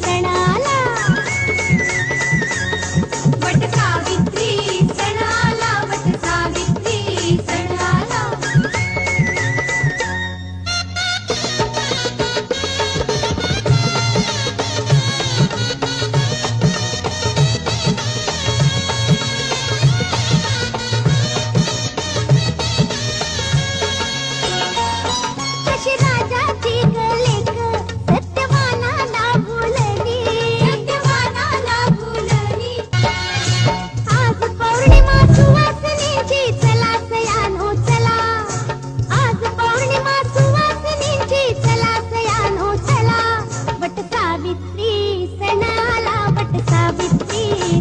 सणाला वट सावित्री सणाला वट सावित्री सणाला कशी राजाची लेक सत्यवानाला भुलली सत्यवानाला भुलली आज पौर्णिमा सुवासिनीची चला सयानो चला आज पौर्णिमा सुवासिनीची चला सयानो चला वट सावित्री सणाला वट सावित्री